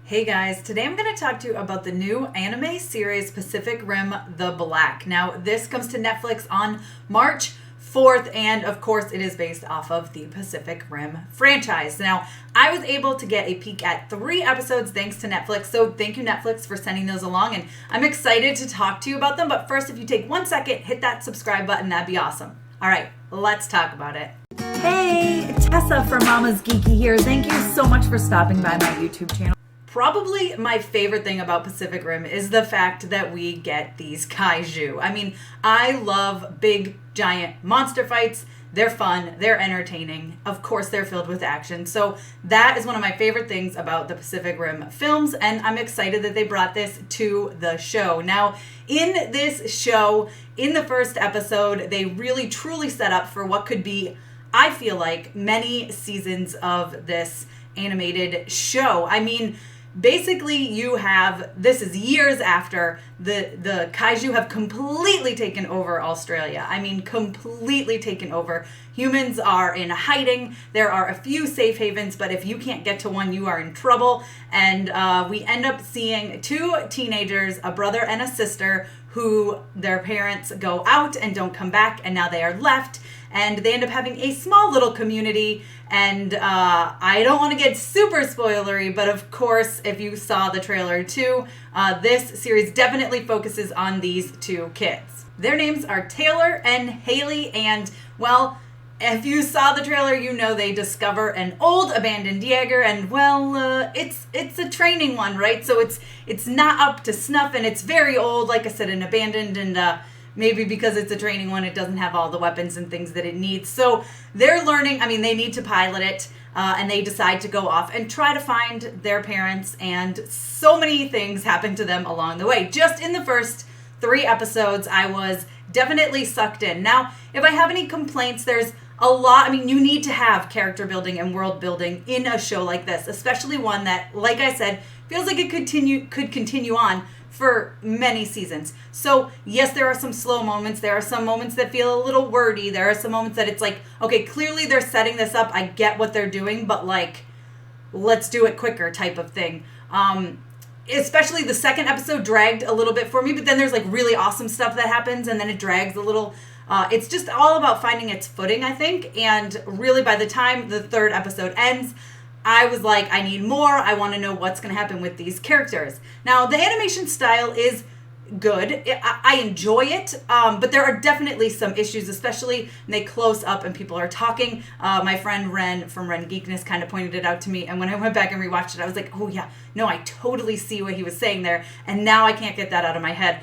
Hey guys, today I'm going to talk to you about the new anime series Pacific Rim: The Black. Now, this comes to Netflix on March 4th, and of course it is based off of the Pacific Rim franchise. Now, I was able to get a peek at 3 episodes thanks to Netflix, so thank you Netflix for sending those along, and I'm excited to talk to you about them, but first, if you take 1 second, hit that subscribe button, that'd be awesome. Alright, let's talk about it. Hey, Tessa from Mama's Geeky here. Thank you so much for stopping by my YouTube channel. Probably my favorite thing about Pacific Rim is the fact that we get these kaiju. I mean, I love big, giant monster fights. They're fun. They're entertaining. Of course, they're filled with action. So that is one of my favorite things about the Pacific Rim films, and I'm excited that they brought this to the show. Now, in this show, in the first episode, they really truly set up for what could be, I feel like, many seasons of this animated show. I mean, basically, you have, this is years after the kaiju have completely taken over Australia. I mean, completely taken over. Humans are in hiding. There are a few safe havens, but if you can't get to one, you are in trouble. And we end up seeing 2 teenagers, a brother and a sister, who their parents go out and don't come back, and now they are left. And they end up having a small little community. And I don't want to get super spoilery, but of course, if you saw the trailer too, this series definitely focuses on these 2 kids. Their names are Taylor and Haley, and well, if you saw the trailer, you know they discover an old abandoned Jaeger, and well, it's a training one, right? So it's not up to snuff, and it's very old, like I said, and abandoned, and maybe because it's a training one, it doesn't have all the weapons and things that it needs. So they're learning, I mean, they need to pilot it, and they decide to go off and try to find their parents, and so many things happen to them along the way. Just in the first 3 episodes, I was definitely sucked in. Now, if I have any complaints, there's a lot, I mean, you need to have character building and world building in a show like this, especially one that, like I said, feels like it could continue on for many seasons. So yes, there are some slow moments. There are some moments that feel a little wordy. There are some moments that it's like, okay, clearly they're setting this up. I get what they're doing, but like, let's do it quicker type of thing. Especially the second episode dragged a little bit for me, but then there's like really awesome stuff that happens, and then it drags a little. It's just all about finding its footing, I think. And really, by the time the 3rd episode ends, I was like, I need more. I want to know what's going to happen with these characters. Now, the animation style is good. I enjoy it, but there are definitely some issues, especially when they close up and people are talking. My friend Ren from Ren Geekness kind of pointed it out to me, and when I went back and rewatched it, I was like, oh yeah, no, I totally see what he was saying there, and now I can't get that out of my head.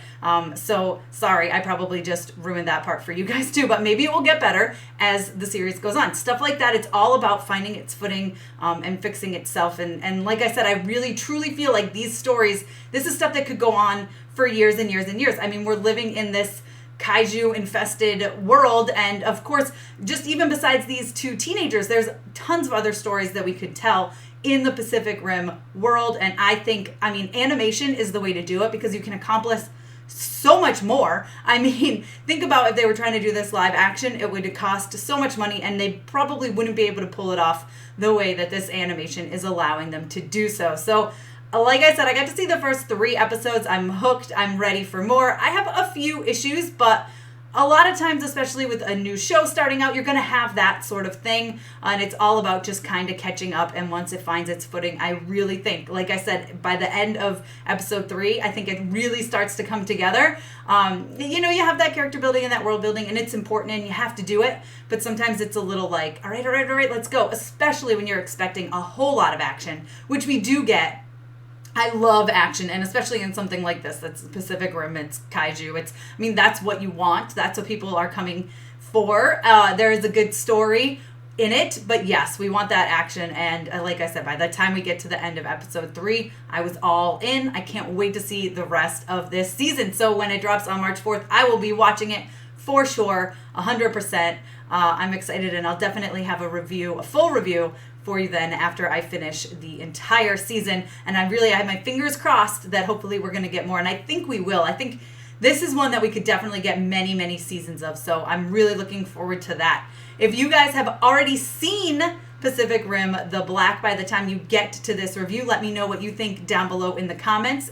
So sorry, I probably just ruined that part for you guys too, but maybe it will get better as the series goes on. Stuff like that, it's all about finding its footing and fixing itself, and like I said, I really truly feel like these stories, this is stuff that could go on for years and years and years. I mean, we're living in this kaiju-infested world, and of course, just even besides these 2 teenagers, there's tons of other stories that we could tell in the Pacific Rim world, and I think, I mean, animation is the way to do it because you can accomplish so much more. I mean, think about if they were trying to do this live action, it would cost so much money, and they probably wouldn't be able to pull it off the way that this animation is allowing them to do so. So, like I said, I got to see the first 3 episodes. I'm hooked. I'm ready for more. I have a few issues, but a lot of times, especially with a new show starting out, you're going to have that sort of thing, and it's all about just kind of catching up, and once it finds its footing, I really think, like I said, by the end of episode 3, I think it really starts to come together. You know, you have that character building and that world building, and it's important, and you have to do it, but sometimes it's a little like, all right, let's go, especially when you're expecting a whole lot of action, which we do get. I love action, and especially in something like this, that's Pacific Rim, it's kaiju, I mean, that's what you want, that's what people are coming for. There is a good story in it, but yes, we want that action, and like I said, by the time we get to the end of episode 3, I was all in. I can't wait to see the rest of this season, so when it drops on March 4th, I will be watching it for sure, 100%. I'm excited, and I'll definitely have a full review for you then after I finish the entire season. And I have my fingers crossed that hopefully we're going to get more, and I think we will. I think this is one that we could definitely get many, many seasons of, so I'm really looking forward to that. If you guys have already seen Pacific Rim The Black by the time you get to this review. Let me know what you think down below in the comments.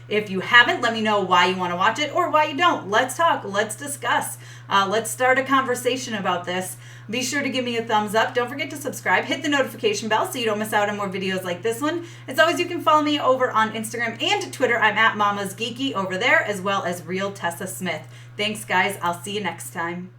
If you haven't, let me know why you want to watch it or why you don't. Let's talk. Let's discuss. Let's start a conversation about this. Be sure to give me a thumbs up. Don't forget to subscribe. Hit the notification bell so you don't miss out on more videos like this one. As always, you can follow me over on Instagram and Twitter. I'm at Mama's Geeky over there, as well as Real Tessa Smith. Thanks, guys. I'll see you next time.